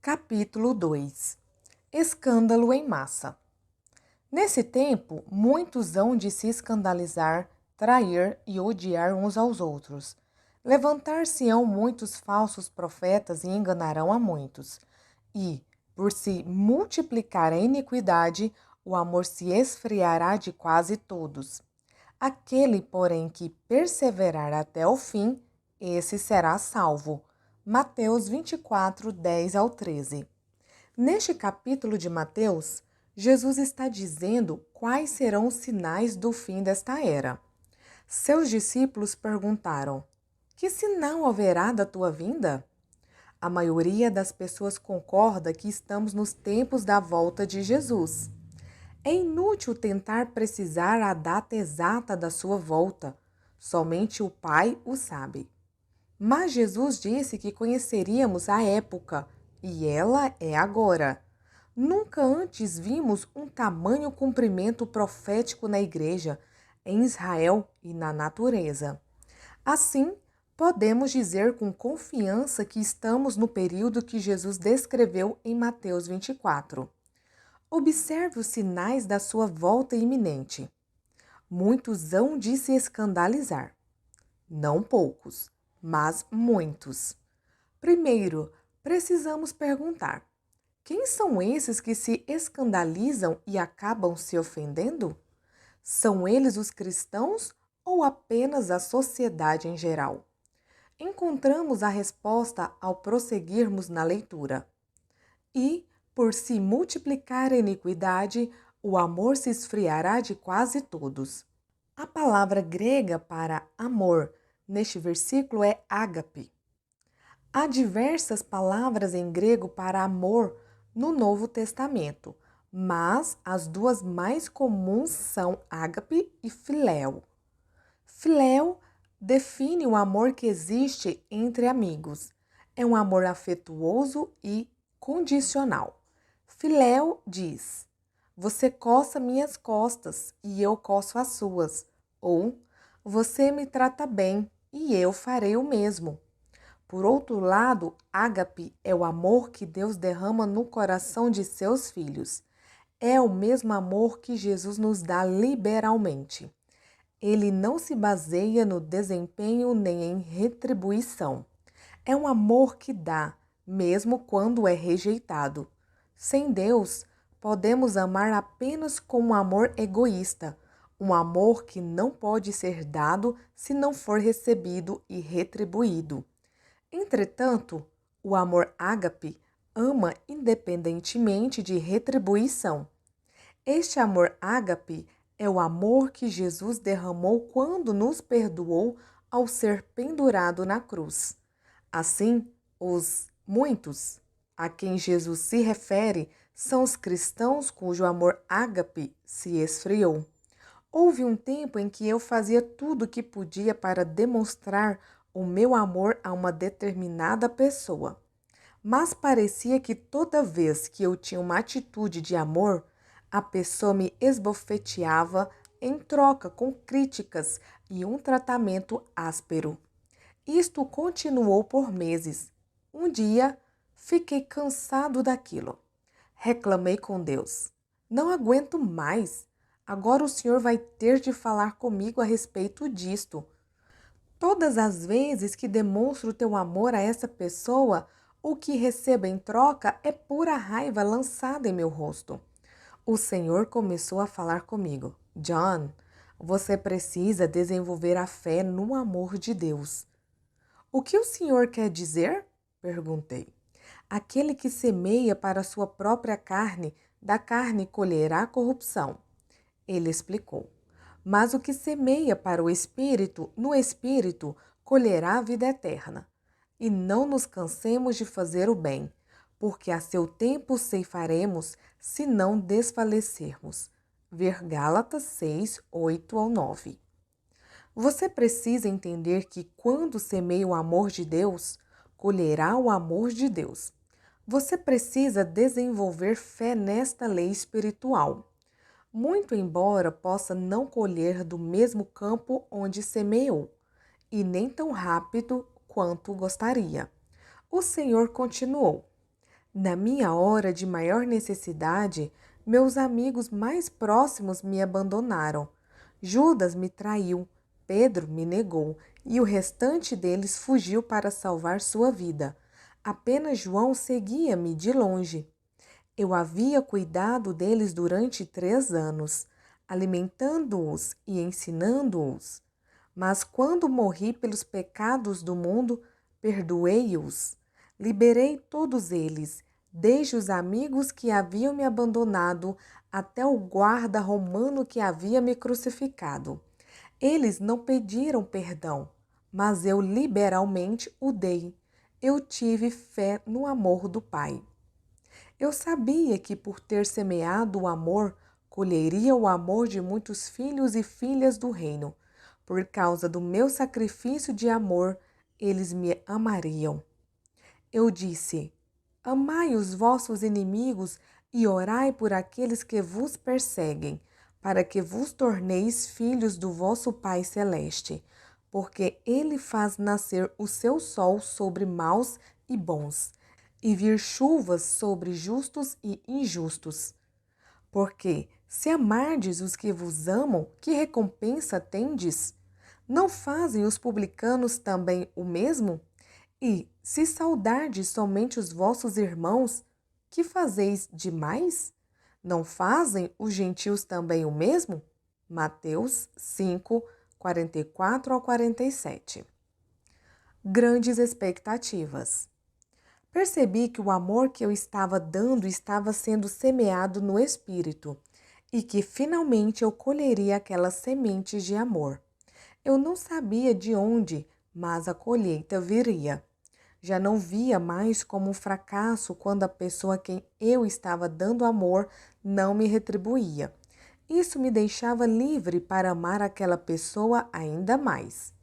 Capítulo 2. Escândalo em massa. Nesse tempo, muitos hão de se escandalizar, trair e odiar uns aos outros. Levantar-se-ão muitos falsos profetas e enganarão a muitos. E, por se multiplicar a iniquidade, o amor se esfriará de quase todos. Aquele, porém, que perseverar até o fim, esse será salvo. Mateus 24, 10 ao 13. Neste capítulo de Mateus, Jesus está dizendo quais serão os sinais do fim desta era. Seus discípulos perguntaram: que sinal haverá da tua vinda? A maioria das pessoas concorda que estamos nos tempos da volta de Jesus. É inútil tentar precisar a data exata da sua volta. Somente o Pai o sabe. Mas Jesus disse que conheceríamos a época, e ela é agora. Nunca antes vimos um tamanho cumprimento profético na igreja, em Israel e na natureza. Assim, podemos dizer com confiança que estamos no período que Jesus descreveu em Mateus 24. Observe os sinais da sua volta iminente. Muitos hão de se escandalizar. Não poucos, mas muitos. Primeiro, precisamos perguntar: quem são esses que se escandalizam e acabam se ofendendo? São eles os cristãos ou apenas a sociedade em geral? Encontramos a resposta ao prosseguirmos na leitura. E, por se multiplicar a iniquidade, o amor se esfriará de quase todos. A palavra grega para amor neste versículo é ágape. Há diversas palavras em grego para amor no Novo Testamento, mas as duas mais comuns são ágape e filéu. Filéu define o amor que existe entre amigos. É um amor afetuoso e condicional. Filéu diz: você coça minhas costas e eu coço as suas. Ou você me trata bem e eu farei o mesmo. Por outro lado, ágape é o amor que Deus derrama no coração de seus filhos. É o mesmo amor que Jesus nos dá liberalmente. Ele não se baseia no desempenho nem em retribuição. É um amor que dá, mesmo quando é rejeitado. Sem Deus, podemos amar apenas com um amor egoísta, um amor que não pode ser dado se não for recebido e retribuído. Entretanto, o amor ágape ama independentemente de retribuição. Este amor ágape é o amor que Jesus derramou quando nos perdoou ao ser pendurado na cruz. Assim, os muitos a quem Jesus se refere são os cristãos cujo amor ágape se esfriou. Houve um tempo em que eu fazia tudo o que podia para demonstrar o meu amor a uma determinada pessoa. Mas parecia que toda vez que eu tinha uma atitude de amor, a pessoa me esbofeteava em troca com críticas e um tratamento áspero. Isto continuou por meses. Um dia, fiquei cansado daquilo. Reclamei com Deus: não aguento mais. Agora o Senhor vai ter de falar comigo a respeito disto. Todas as vezes que demonstro teu amor a essa pessoa, o que recebo em troca é pura raiva lançada em meu rosto. O Senhor começou a falar comigo: John, você precisa desenvolver a fé no amor de Deus. O que o Senhor quer dizer? Perguntei. Aquele que semeia para a sua própria carne, da carne colherá corrupção. Ele explicou. Mas o que semeia para o Espírito, no Espírito, colherá a vida eterna. E não nos cansemos de fazer o bem, porque a seu tempo ceifaremos, se não desfalecermos. Ver Gálatas 6, 8 ao 9. Você precisa entender que quando semeia o amor de Deus, colherá o amor de Deus. Você precisa desenvolver fé nesta lei espiritual. Muito embora possa não colher do mesmo campo onde semeou, e nem tão rápido quanto gostaria. O Senhor continuou: Na minha hora de maior necessidade, meus amigos mais próximos me abandonaram. Judas me traiu, Pedro me negou e o restante deles fugiu para salvar sua vida. Apenas João seguia-me de longe. Eu havia cuidado deles durante 3 anos, alimentando-os e ensinando-os. Mas quando morri pelos pecados do mundo, perdoei-os. Liberei todos eles, desde os amigos que haviam me abandonado até o guarda romano que havia me crucificado. Eles não pediram perdão, mas eu liberalmente o dei. Eu tive fé no amor do Pai. Eu sabia que por ter semeado o amor, colheria o amor de muitos filhos e filhas do reino. Por causa do meu sacrifício de amor, eles me amariam. Eu disse: amai os vossos inimigos e orai por aqueles que vos perseguem, para que vos torneis filhos do vosso Pai Celeste, porque ele faz nascer o seu sol sobre maus e bons, e vir chuvas sobre justos e injustos. Porque, se amardes os que vos amam, que recompensa tendes? Não fazem os publicanos também o mesmo? E, se saudardes somente os vossos irmãos, que fazeis demais? Não fazem os gentios também o mesmo? Mateus 5, 44 ao 47. Grandes expectativas. Percebi que o amor que eu estava dando estava sendo semeado no espírito e que finalmente eu colheria aquelas sementes de amor. Eu não sabia de onde, mas a colheita viria. Já não via mais como um fracasso quando a pessoa a quem eu estava dando amor não me retribuía. Isso me deixava livre para amar aquela pessoa ainda mais.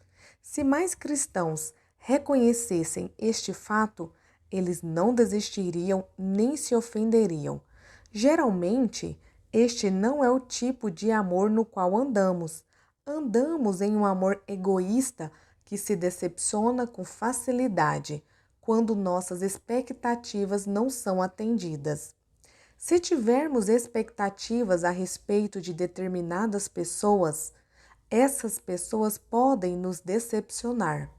Se mais cristãos reconhecessem este fato, eles não desistiriam nem se ofenderiam. Geralmente, este não é o tipo de amor no qual andamos. Andamos em um amor egoísta que se decepciona com facilidade quando nossas expectativas não são atendidas. Se tivermos expectativas a respeito de determinadas pessoas, essas pessoas podem nos decepcionar.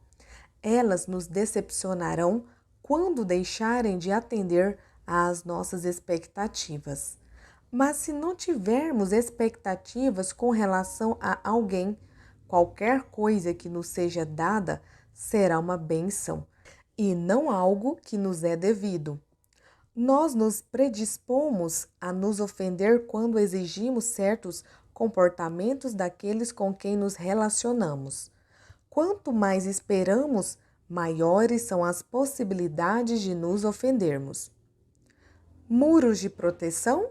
Elas nos decepcionarão quando deixarem de atender às nossas expectativas. Mas se não tivermos expectativas com relação a alguém, qualquer coisa que nos seja dada será uma bênção e não algo que nos é devido. Nós nos predispomos a nos ofender quando exigimos certos comportamentos daqueles com quem nos relacionamos. Quanto mais esperamos, maiores são as possibilidades de nos ofendermos. Muros de proteção?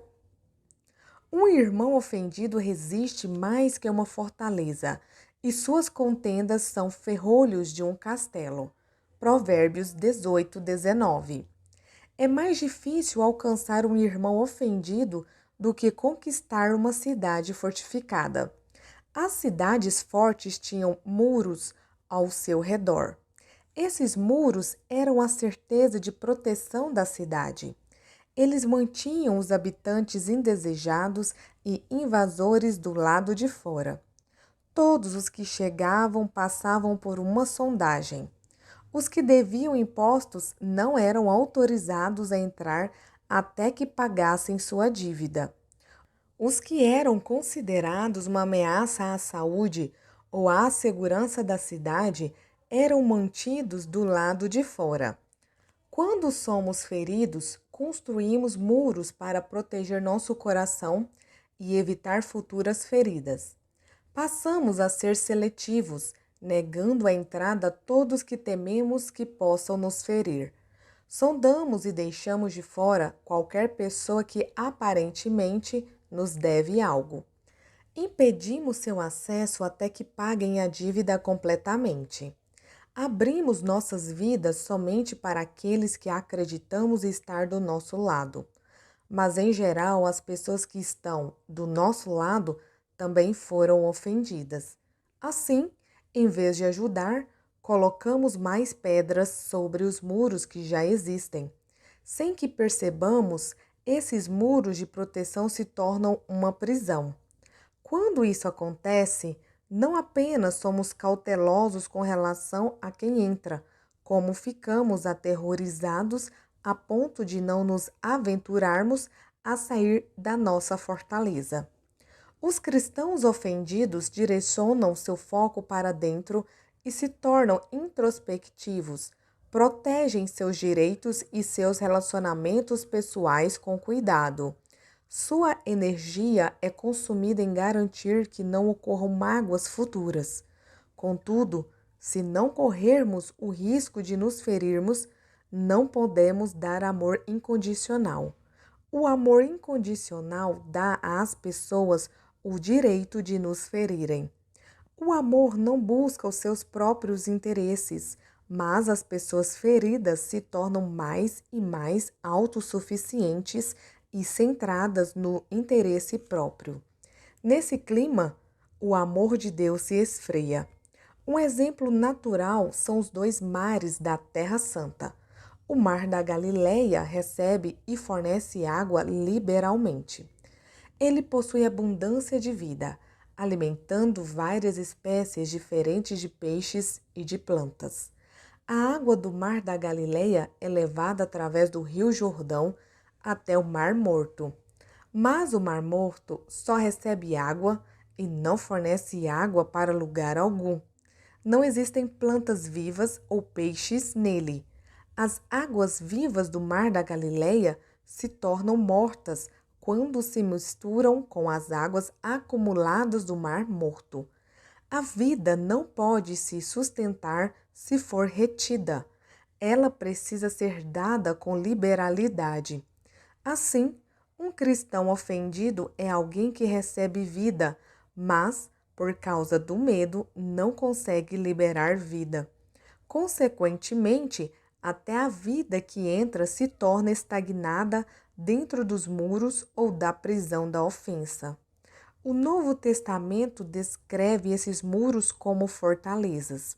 Um irmão ofendido resiste mais que uma fortaleza, e suas contendas são ferrolhos de um castelo. Provérbios 18, 19. É mais difícil alcançar um irmão ofendido do que conquistar uma cidade fortificada. As cidades fortes tinham muros ao seu redor. Esses muros eram a certeza de proteção da cidade. Eles mantinham os habitantes indesejados e invasores do lado de fora. Todos os que chegavam passavam por uma sondagem. Os que deviam impostos não eram autorizados a entrar até que pagassem sua dívida. Os que eram considerados uma ameaça à saúde ou à segurança da cidade eram mantidos do lado de fora. Quando somos feridos, construímos muros para proteger nosso coração e evitar futuras feridas. Passamos a ser seletivos, negando a entrada a todos que tememos que possam nos ferir. Sondamos e deixamos de fora qualquer pessoa que aparentemente nos deve algo. Impedimos seu acesso até que paguem a dívida completamente. Abrimos nossas vidas somente para aqueles que acreditamos estar do nosso lado. Mas, em geral, as pessoas que estão do nosso lado também foram ofendidas. Assim, em vez de ajudar, colocamos mais pedras sobre os muros que já existem. Sem que percebamos, esses muros de proteção se tornam uma prisão. Quando isso acontece, não apenas somos cautelosos com relação a quem entra, como ficamos aterrorizados a ponto de não nos aventurarmos a sair da nossa fortaleza. Os cristãos ofendidos direcionam seu foco para dentro e se tornam introspectivos, protegem seus direitos e seus relacionamentos pessoais com cuidado. Sua energia é consumida em garantir que não ocorram mágoas futuras. Contudo, se não corrermos o risco de nos ferirmos, não podemos dar amor incondicional. O amor incondicional dá às pessoas o direito de nos ferirem. O amor não busca os seus próprios interesses, mas as pessoas feridas se tornam mais e mais autossuficientes e centradas no interesse próprio. Nesse clima, o amor de Deus se esfria. Um exemplo natural são os dois mares da Terra Santa. O Mar da Galileia recebe e fornece água liberalmente. Ele possui abundância de vida, alimentando várias espécies diferentes de peixes e de plantas. A água do Mar da Galileia é levada através do Rio Jordão até o Mar Morto. Mas o Mar Morto só recebe água e não fornece água para lugar algum. Não existem plantas vivas ou peixes nele. As águas vivas do Mar da Galileia se tornam mortas quando se misturam com as águas acumuladas do Mar Morto. A vida não pode se sustentar se for retida. Ela precisa ser dada com liberalidade. Assim, um cristão ofendido é alguém que recebe vida, mas, por causa do medo, não consegue liberar vida. Consequentemente, até a vida que entra se torna estagnada dentro dos muros ou da prisão da ofensa. O Novo Testamento descreve esses muros como fortalezas.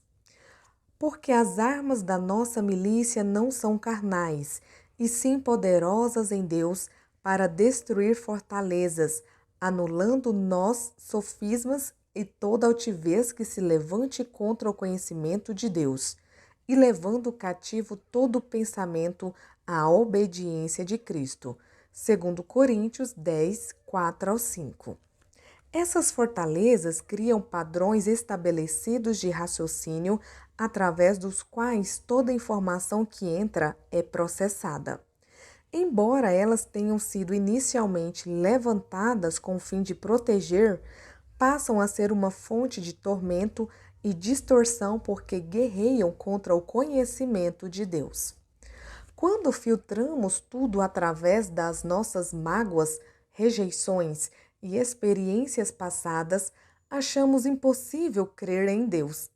Porque as armas da nossa milícia não são carnais, e sim poderosas em Deus para destruir fortalezas, anulando nós sofismas e toda altivez que se levante contra o conhecimento de Deus, e levando cativo todo pensamento à obediência de Cristo. 2 Coríntios 10, 4-5. Essas fortalezas criam padrões estabelecidos de raciocínio através dos quais toda informação que entra é processada. Embora elas tenham sido inicialmente levantadas com o fim de proteger, passam a ser uma fonte de tormento e distorção porque guerreiam contra o conhecimento de Deus. Quando filtramos tudo através das nossas mágoas, rejeições e experiências passadas, achamos impossível crer em Deus.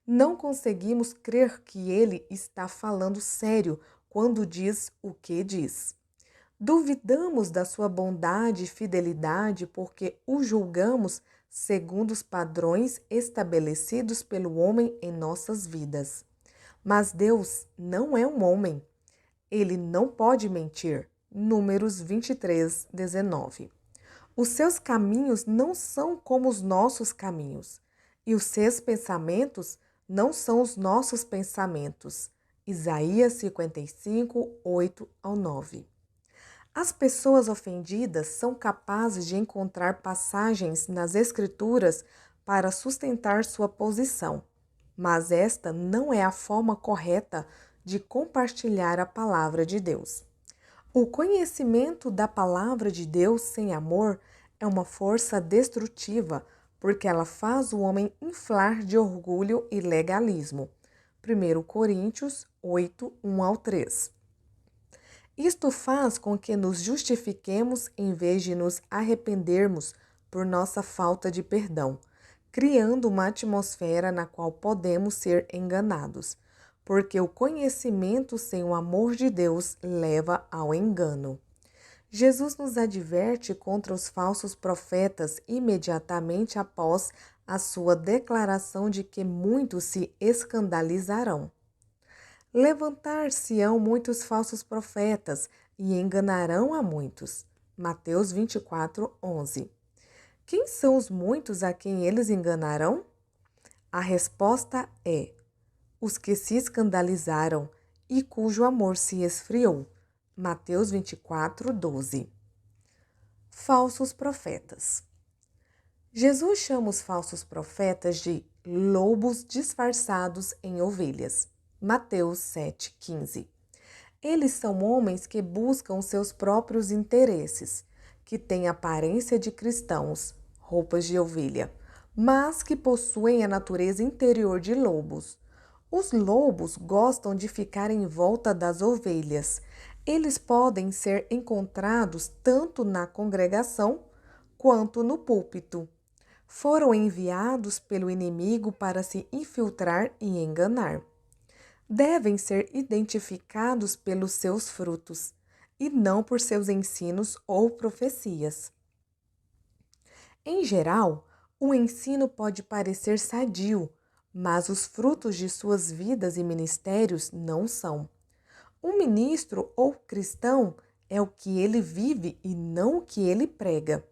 Não conseguimos crer que Ele está falando sério quando diz o que diz. Duvidamos da sua bondade e fidelidade porque o julgamos segundo os padrões estabelecidos pelo homem em nossas vidas. Mas Deus não é um homem. Ele não pode mentir. Números 23, 19. Os seus caminhos não são como os nossos caminhos, e os seus pensamentos não são os nossos pensamentos. Isaías 55, 8-9. As pessoas ofendidas são capazes de encontrar passagens nas Escrituras para sustentar sua posição, mas esta não é a forma correta de compartilhar a palavra de Deus. O conhecimento da palavra de Deus sem amor é uma força destrutiva, porque ela faz o homem inflar de orgulho e legalismo. 1 Coríntios 8, 1-3. Isto faz com que nos justifiquemos em vez de nos arrependermos por nossa falta de perdão, criando uma atmosfera na qual podemos ser enganados, porque o conhecimento sem o amor de Deus leva ao engano. Jesus nos adverte contra os falsos profetas imediatamente após a sua declaração de que muitos se escandalizarão. Levantar-se-ão muitos falsos profetas e enganarão a muitos. Mateus 24, 11. Quem são os muitos a quem eles enganarão? A resposta é: os que se escandalizaram e cujo amor se esfriou. Mateus 24, 12. Falsos profetas. Jesus chama os falsos profetas de lobos disfarçados em ovelhas. Mateus 7,15. Eles são homens que buscam seus próprios interesses, que têm aparência de cristãos, roupas de ovelha, mas que possuem a natureza interior de lobos. Os lobos gostam de ficar em volta das ovelhas. Eles podem ser encontrados tanto na congregação quanto no púlpito. Foram enviados pelo inimigo para se infiltrar e enganar. Devem ser identificados pelos seus frutos, e não por seus ensinos ou profecias. Em geral, o ensino pode parecer sadio, mas os frutos de suas vidas e ministérios não são. Um ministro ou cristão é o que ele vive e não o que ele prega.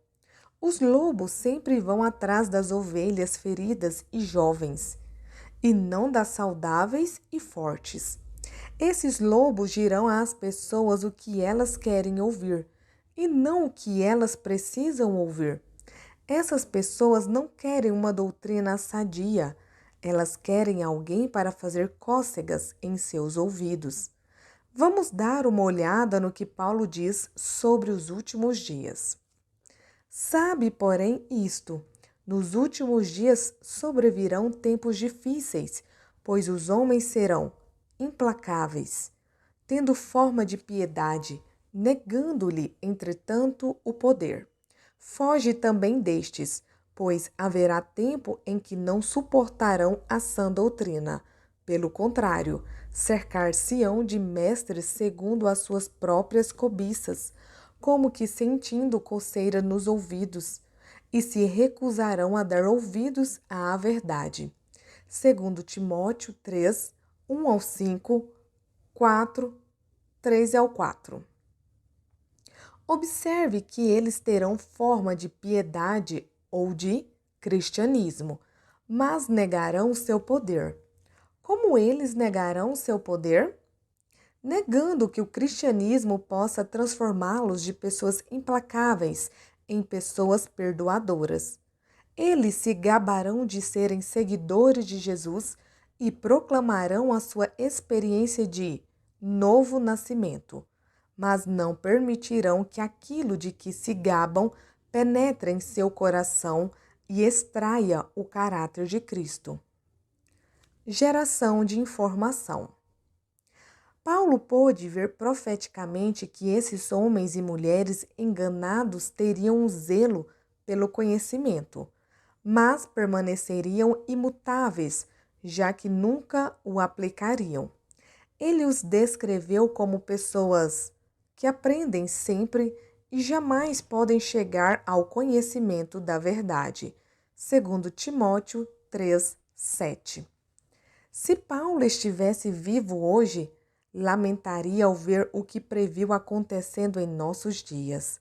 Os lobos sempre vão atrás das ovelhas feridas e jovens, e não das saudáveis e fortes. Esses lobos dirão às pessoas o que elas querem ouvir, e não o que elas precisam ouvir. Essas pessoas não querem uma doutrina sadia, elas querem alguém para fazer cócegas em seus ouvidos. Vamos dar uma olhada no que Paulo diz sobre os últimos dias. Sabe, porém, isto: nos últimos dias sobrevirão tempos difíceis, pois os homens serão implacáveis, tendo forma de piedade, negando-lhe, entretanto, o poder. Foge também destes, pois haverá tempo em que não suportarão a sã doutrina. Pelo contrário, cercar-se-ão de mestres segundo as suas próprias cobiças, como que sentindo coceira nos ouvidos, e se recusarão a dar ouvidos à verdade. Segundo Timóteo 3, 1 ao 5, 4, 3 ao 4. Observe que eles terão forma de piedade ou de cristianismo, mas negarão seu poder. Como eles negarão seu poder? Negando que o cristianismo possa transformá-los de pessoas implacáveis em pessoas perdoadoras. Eles se gabarão de serem seguidores de Jesus e proclamarão a sua experiência de novo nascimento, mas não permitirão que aquilo de que se gabam penetre em seu coração e extraia o caráter de Cristo. Geração de informação. Paulo pôde ver profeticamente que esses homens e mulheres enganados teriam um zelo pelo conhecimento, mas permaneceriam imutáveis, já que nunca o aplicariam. Ele os descreveu como pessoas que aprendem sempre e jamais podem chegar ao conhecimento da verdade, segundo Timóteo 3, 7. Se Paulo estivesse vivo hoje, lamentaria ao ver o que previu acontecendo em nossos dias.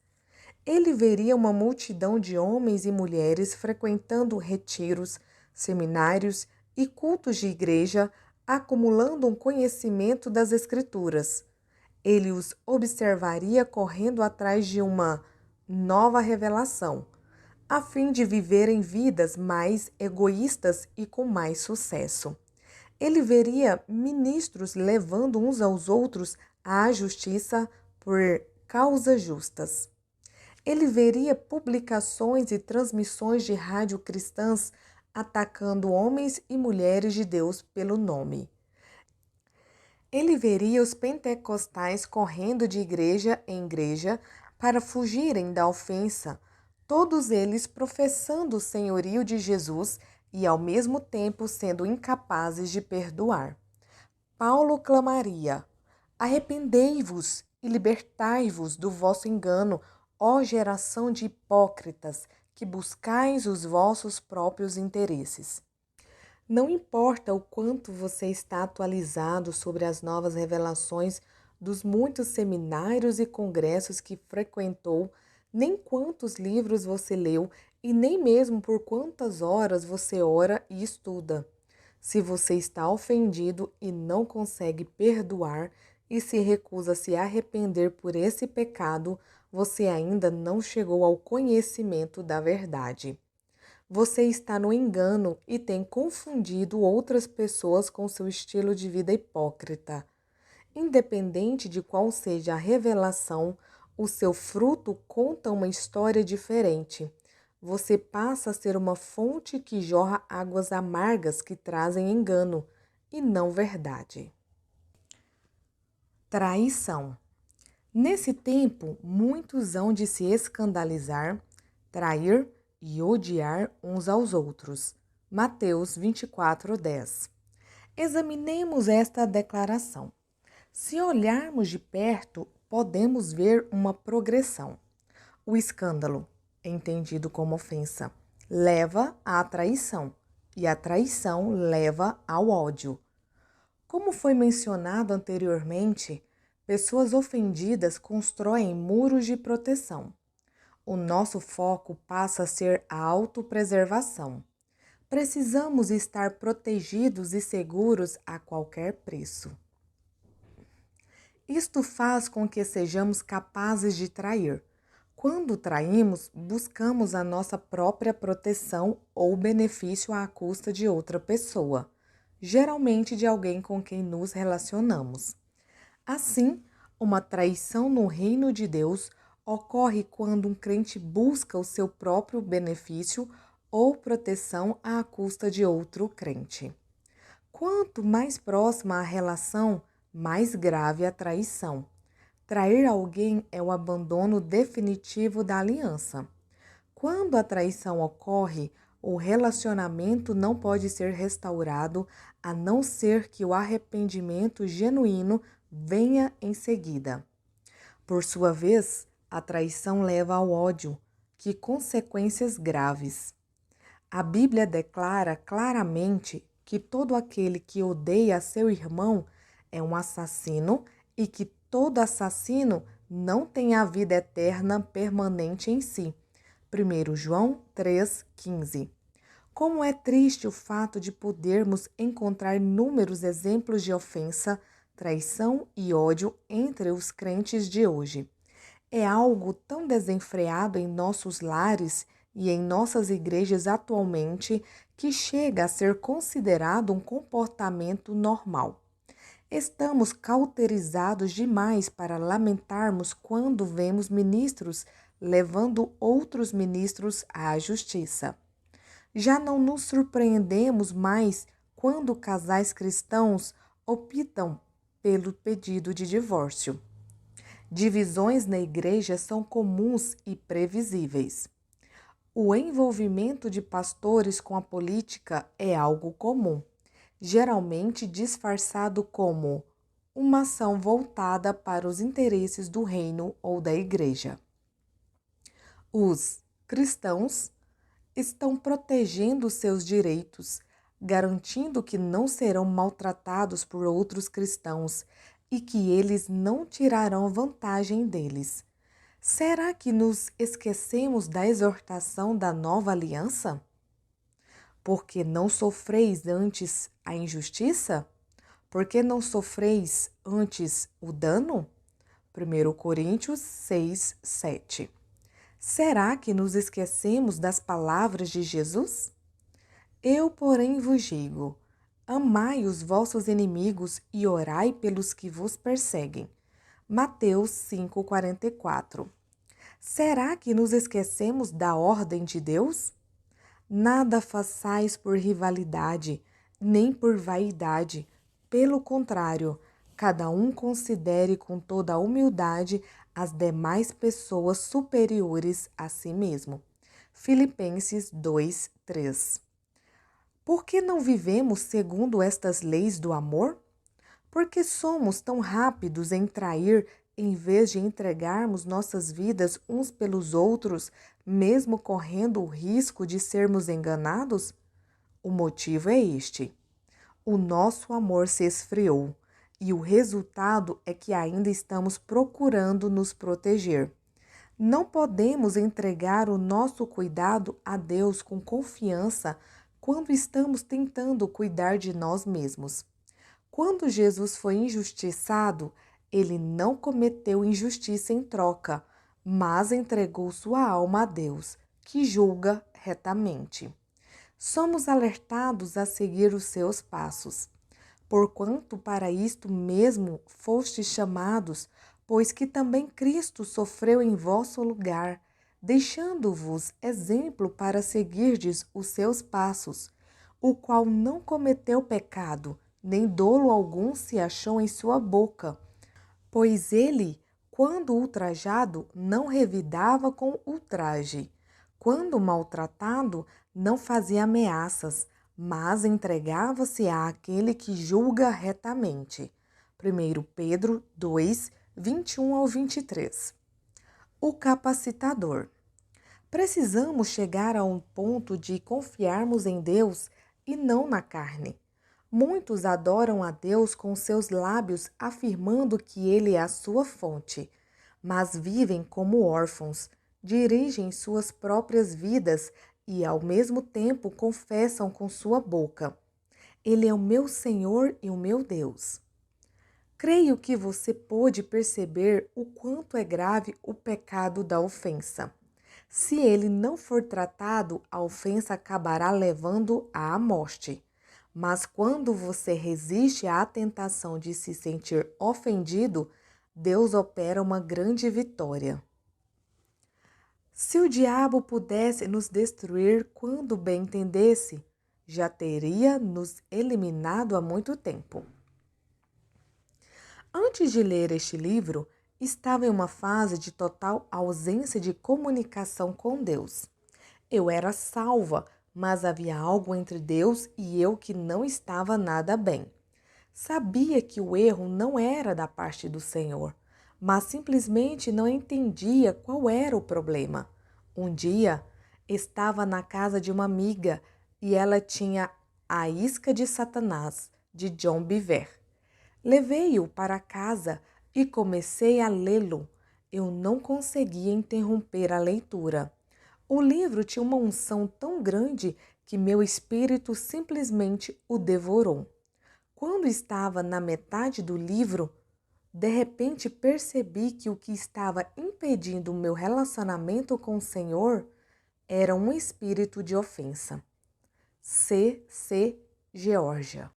Ele veria uma multidão de homens e mulheres frequentando retiros, seminários e cultos de igreja, acumulando um conhecimento das Escrituras. Ele os observaria correndo atrás de uma nova revelação, a fim de viverem vidas mais egoístas e com mais sucesso. Ele veria ministros levando uns aos outros à justiça por causas justas. Ele veria publicações e transmissões de rádio cristãs atacando homens e mulheres de Deus pelo nome. Ele veria os pentecostais correndo de igreja em igreja para fugirem da ofensa, todos eles professando o senhorio de Jesus e ao mesmo tempo sendo incapazes de perdoar. Paulo clamaria: arrependei-vos e libertai-vos do vosso engano, ó geração de hipócritas, que buscais os vossos próprios interesses. Não importa o quanto você está atualizado sobre as novas revelações dos muitos seminários e congressos que frequentou, nem quantos livros você leu e nem mesmo por quantas horas você ora e estuda. Se você está ofendido e não consegue perdoar e se recusa a se arrepender por esse pecado, você ainda não chegou ao conhecimento da verdade. Você está no engano e tem confundido outras pessoas com seu estilo de vida hipócrita. Independente de qual seja a revelação, o seu fruto conta uma história diferente. Você passa a ser uma fonte que jorra águas amargas que trazem engano e não verdade. Traição. Nesse tempo, muitos hão de se escandalizar, trair e odiar uns aos outros. Mateus 24:10. Examinemos esta declaração. Se olharmos de perto, podemos ver uma progressão. O escândalo, entendido como ofensa, leva à traição, e a traição leva ao ódio. Como foi mencionado anteriormente, pessoas ofendidas constroem muros de proteção. O nosso foco passa a ser a autopreservação. Precisamos estar protegidos e seguros a qualquer preço. Isto faz com que sejamos capazes de trair. Quando traímos, buscamos a nossa própria proteção ou benefício à custa de outra pessoa, geralmente de alguém com quem nos relacionamos. Assim, uma traição no reino de Deus ocorre quando um crente busca o seu próprio benefício ou proteção à custa de outro crente. Quanto mais próxima a relação, mais grave a traição. Trair alguém é o abandono definitivo da aliança. Quando a traição ocorre, o relacionamento não pode ser restaurado a não ser que o arrependimento genuíno venha em seguida. Por sua vez, a traição leva ao ódio, que consequências graves. A Bíblia declara claramente que todo aquele que odeia seu irmão é um assassino e que todo assassino não tem a vida eterna permanente em si. 1 João 3,15. Como é triste o fato de podermos encontrar inúmeros exemplos de ofensa, traição e ódio entre os crentes de hoje. É algo tão desenfreado em nossos lares e em nossas igrejas atualmente que chega a ser considerado um comportamento normal. Estamos cauterizados demais para lamentarmos quando vemos ministros levando outros ministros à justiça. Já não nos surpreendemos mais quando casais cristãos optam pelo pedido de divórcio. Divisões na igreja são comuns e previsíveis. O envolvimento de pastores com a política é algo comum, geralmente disfarçado como uma ação voltada para os interesses do reino ou da igreja. Os cristãos estão protegendo seus direitos, garantindo que não serão maltratados por outros cristãos e que eles não tirarão vantagem deles. Será que nos esquecemos da exortação da nova aliança? Porque não sofreis antes a injustiça? Porque não sofreis antes o dano? 1 Coríntios 6, 7. Será que nos esquecemos das palavras de Jesus? Eu, porém, vos digo: amai os vossos inimigos e orai pelos que vos perseguem. Mateus 5,44. Será que nos esquecemos da ordem de Deus? Nada façais por rivalidade, nem por vaidade. Pelo contrário, cada um considere com toda a humildade as demais pessoas superiores a si mesmo. Filipenses 2, 3. Por que não vivemos segundo estas leis do amor? Por que somos tão rápidos em trair em vez de entregarmos nossas vidas uns pelos outros, mesmo correndo o risco de sermos enganados? O motivo é este: o nosso amor se esfriou e o resultado é que ainda estamos procurando nos proteger. Não podemos entregar o nosso cuidado a Deus com confiança quando estamos tentando cuidar de nós mesmos. Quando Jesus foi injustiçado, ele não cometeu injustiça em troca, mas entregou sua alma a Deus, que julga retamente. Somos alertados a seguir os seus passos. Porquanto para isto mesmo fostes chamados, pois que também Cristo sofreu em vosso lugar, deixando-vos exemplo para seguirdes os seus passos, o qual não cometeu pecado, nem dolo algum se achou em sua boca, pois ele, quando ultrajado, não revidava com ultraje. Quando maltratado, não fazia ameaças, mas entregava-se àquele que julga retamente. 1 Pedro 2, 21 ao 23. O capacitador. Precisamos chegar a um ponto de confiarmos em Deus e não na carne. Muitos adoram a Deus com seus lábios, afirmando que Ele é a sua fonte, mas vivem como órfãos, dirigem suas próprias vidas e, ao mesmo tempo, confessam com sua boca: Ele é o meu Senhor e o meu Deus. Creio que você pôde perceber o quanto é grave o pecado da ofensa. Se ele não for tratado, a ofensa acabará levando à morte. Mas quando você resiste à tentação de se sentir ofendido, Deus opera uma grande vitória. Se o diabo pudesse nos destruir quando bem entendesse, já teria nos eliminado há muito tempo. Antes de ler este livro, estava em uma fase de total ausência de comunicação com Deus. Eu era salva, mas havia algo entre Deus e eu que não estava nada bem. Sabia que o erro não era da parte do Senhor, mas simplesmente não entendia qual era o problema. Um dia, estava na casa de uma amiga e ela tinha A Isca de Satanás, de John Bevere. Levei-o para casa e comecei a lê-lo. Eu não conseguia interromper a leitura. O livro tinha uma unção tão grande que meu espírito simplesmente o devorou. Quando estava na metade do livro, de repente percebi que o que estava impedindo o meu relacionamento com o Senhor era um espírito de ofensa. C. Georgia.